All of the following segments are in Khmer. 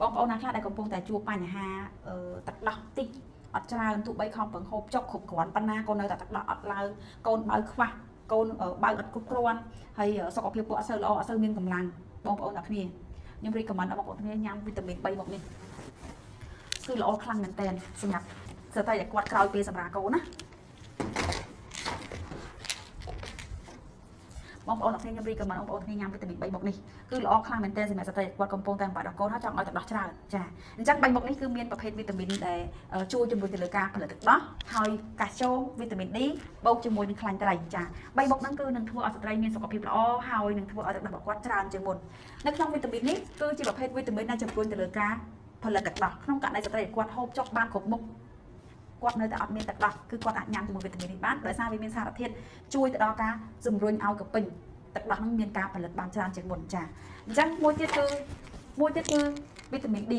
បងប្អូនណាខ្លះដែលកំពុងតែជួបបញ្ហាទឹកដោះតិចអត់ច្រើនទោះបីខំប្រឹងហូបចុកគ្រប់គ្រាន់ប៉ុណ្ណាកូននៅតែទឹកដោះអត់ឡើងកូនបើខ្វះកូនបើអត់គ្រប់គ្រាន់ហើយសុខភាពពួកអត់សូវល្អអត់សូវមានកម្លាំងបងប្អូនអ្នកគ្នាខ្ញុំរីកមិនដល់បងប្អូនគ្នាញ៉ាំវីតាមីន 3 មកនេះគឺល្អខ្លាំងមែនតើសម្រាប់ស្ត្រីដែលគាត់ក្រោយពេលសម្រាប់កូនណាបងប្អូនអ្នកគ្នាខ្ញុំរីកមិនបងប្អូនគ្នាញ៉ាំវីតាមីន 3 មុខនេះគឺល្អខ្លាំងមែនតើសម្រាប់ស្ត្រីគាត់កំពុងតែបាក់ដល់កូនហើយចង់ឲ្យទឹកដោះច្រើនចាអញ្ចឹង3មុខនេះគឺមានប្រភេទវីតាមីនដែលជួយជំរុញទៅលើការផលិតទឹកដោះហើយកាល់ស្យូមវីតាមីន D បូកជាមួយនឹងខ្លាញ់ត្រីចា3មុខហ្នឹងគឺនឹងធ្វើឲ្យស្ត្រីមានសុខភាពល្អហើយនឹងធ្វើឲ្យទឹកដោះរបស់គាត់ច្រើនជាងមុននៅក្នុងវីតាមីននេះគឺជាប្រភេទវីតាមីនដែលជំរុញទៅលើការផលិតទឹកដោះក្នុងករណីស្ត្រីគាត់ហូបចុកបានគ្រប់មុខគាត់នៅតែអត់មានទឹកដោះគឺគាត់អាចញ៉ាំជាមួយវីតាមីននេះបានដោយសារវាមានសារធាតុជួយទៅដល់ការជំរុញឲ្យកពេញទឹកដោះនឹងមានការផលិតបានច្រើនជាងមុនចាអញ្ចឹងមួយទៀតគឺវីតាមីន D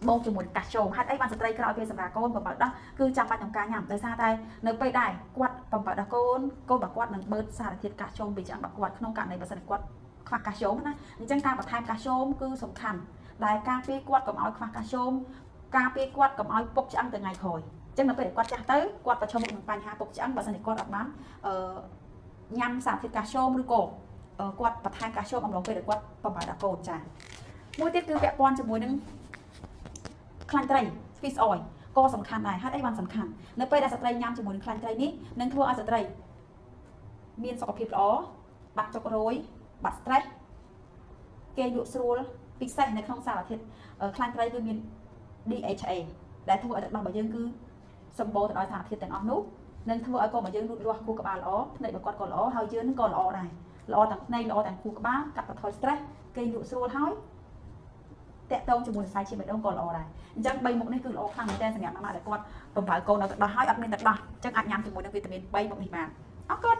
បូកជាមួយកាល់ស្យូមហេតុអីបានស្ត្រីក្រោយពេលសម្រាប់កូនបំផុតដោះគឺចាំបាច់ក្នុងការញ៉ាំដោយសារតែនៅពេលដែរគាត់បំផុតដោះកូនរបស់គាត់នឹងបឺតសារធាតុកាល់ស្យូមពីឆ្អឹងរបស់គាត់ក្នុងករណីបើសិនគាត់ខ្វះកាល់ស្យូមណាអញ្ចឹងការបន្ថែមកាល់ស្យូមគឺសំខាន់ដែលការពារគាត់កុំឲ្យខ្វះកាល់ស្យូមការពារគាត់កុំឲ្យពុកឆ្អឹងទៅថ្ងៃក្រោយអញ្ចឹងនៅពេលគាត់ចាស់ទៅគាត់ប្រឈមមុខនឹងបញ្ហាពុកឆ្អឹងបើសិនជាគាត់អត់បានញ៉ាំសារធាតុកាល់ស្យូមឬក៏គាត់បន្ថែមកាល់ស្យូមអំឡុងពេលដែលគាត់បំផុតដោះកូនចាមួយទៀតគឺពាក់ព័ន្ធជាមួយនឹងខ្លាញ់ត្រី fish oil ក៏សំខាន់ដែរហេតុអីបានសំខាន់នៅពេលដែលស្ត្រីញ៉ាំជាមួយនឹងខ្លាញ់ត្រីនេះនឹងធ្វើឲ្យស្ត្រីមានសុខភាពល្អបាត់ចុករយបាត់ stress គេលក់ស្រួលពិសេសនៅក្នុងសារធាតុខ្លាញ់ត្រីគឺមាន DHA ដែលធ្វើឲ្យទឹកដោះរបស់យើងគឺសម្បូរទៅដោយសារធាតុទាំងអស់នោះនឹងធ្វើឲ្យកូនរបស់យើងលូតលាស់ខួរក្បាលល្អភ្នែករបស់គាត់ក៏ល្អហើយយើងនឹងក៏ល្អដែរល្អទាំងភ្នែកល្អទាំងខួរក្បាលកាត់បន្ថយ stress គេលក់ស្រួលហើយតាក់ទងជាមួយសរសៃឈាមបេះដូងក៏ល្អដែរអញ្ចឹង3មុខនេះគឺល្អខ្លាំងមែនតើសម្រាប់ម៉ាម៉ាដែលគាត់បំរើកូននៅទឹកដោះហើយអត់មានទឹកដោះអញ្ចឹងអាចញ៉ាំជាមួយនឹងវីតាមីន 3 មុខនេះបានអរគុណ